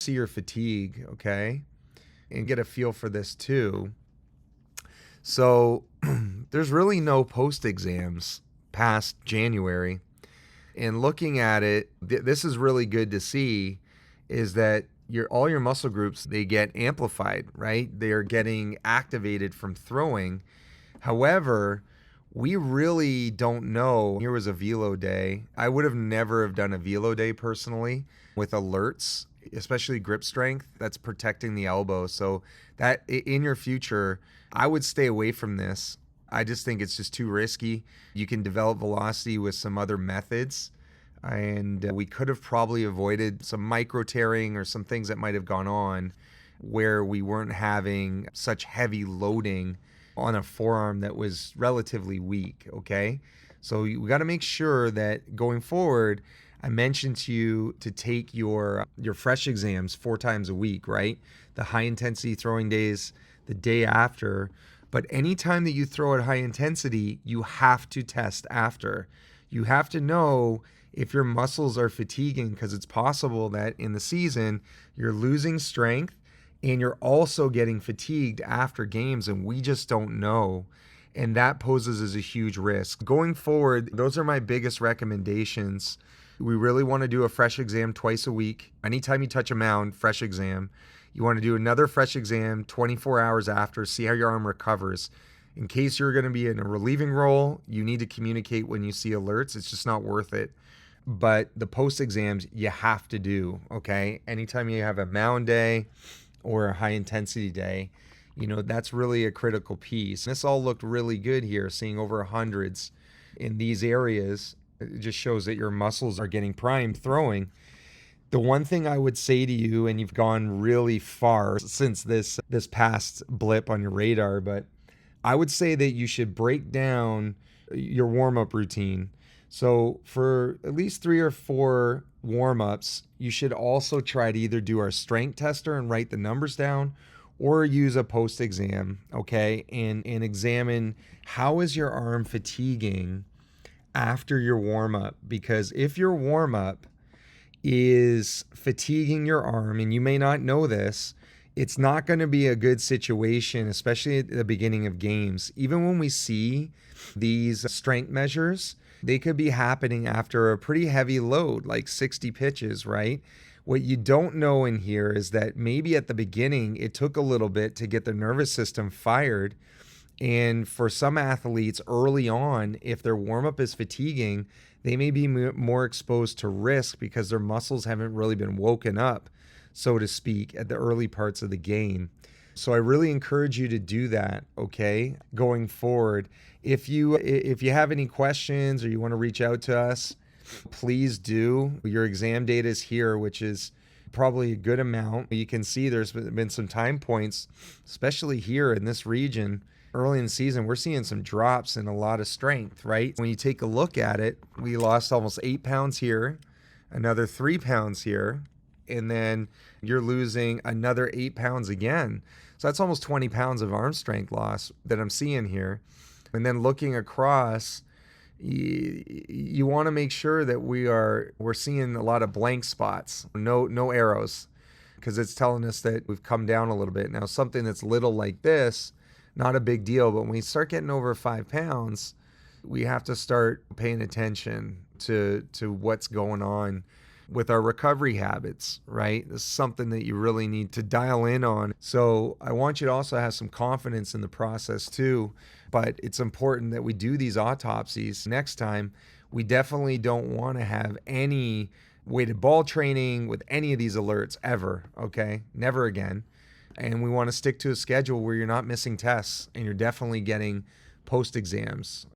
see your fatigue, okay, and get a feel for this too. So there's really no post exams past January. And looking at it, this is really good to see, is that all your muscle groups, they get amplified, right? They are getting activated from throwing. However, we really don't know. Here was a velo day. I would have never have done a velo day personally with alerts, especially grip strength. That's protecting the elbow. So that in your future, I would stay away from this. I just think it's just too risky. You can develop velocity with some other methods. And we could have probably avoided some micro tearing or some things that might have gone on where we weren't having such heavy loading on a forearm that was relatively weak, okay? So we got to make sure that going forward, I mentioned to you to take your fresh exams 4 times a week, right? The high intensity throwing days the day after. But anytime that you throw at high intensity, you have to test after. You have to know if your muscles are fatiguing, because it's possible that in the season you're losing strength and you're also getting fatigued after games, and we just don't know. And that poses as a huge risk. Going forward, those are my biggest recommendations. We really want to do a fresh exam twice a week. Anytime you touch a mound, fresh exam. You want to do another fresh exam 24 hours after, see how your arm recovers. In case you're going to be in a relieving role, you need to communicate when you see alerts. It's just not worth it. But the post exams you have to do, okay? Anytime you have a mound day or a high intensity day, that's really a critical piece. This all looked really good here, seeing over hundreds in these areas. It just shows that your muscles are getting primed throwing. The one thing I would say to you, and you've gone really far since this past blip on your radar, but I would say that you should break down your warm-up routine. So for at least 3 or 4 warm-ups, you should also try to either do our strength tester and write the numbers down, or use a post exam, okay, and examine how is your arm fatiguing after your warm-up. Because if your warm-up is fatiguing your arm, and you may not know this, it's not going to be a good situation, especially at the beginning of games. Even when we see these strength measures, they could be happening after a pretty heavy load, like 60 pitches, right? What you don't know in here is that maybe at the beginning, it took a little bit to get the nervous system fired. And for some athletes early on, if their warm-up is fatiguing, they may be more exposed to risk because their muscles haven't really been woken up, so to speak, at the early parts of the game. So I really encourage you to do that, okay, going forward. If you have any questions or you want to reach out to us, please do. Your exam data is here, which is probably a good amount. You can see there's been some time points, especially here in this region. Early in the season, we're seeing some drops in a lot of strength, right? When you take a look at it, we lost almost 8 pounds here, another 3 pounds here, and then you're losing another 8 pounds again. So that's almost 20 pounds of arm strength loss that I'm seeing here. And then looking across, you want to make sure that we're seeing a lot of blank spots, no arrows, because it's telling us that we've come down a little bit. Now, something that's little like this, not a big deal, but when we start getting over 5 pounds, we have to start paying attention to what's going on with our recovery habits, right? This is something that you really need to dial in on. So I want you to also have some confidence in the process too, but it's important that we do these autopsies. Next time, we definitely don't want to have any weighted ball training with any of these alerts ever, okay? Never again. And we want to stick to a schedule where you're not missing tests and you're definitely getting post exams.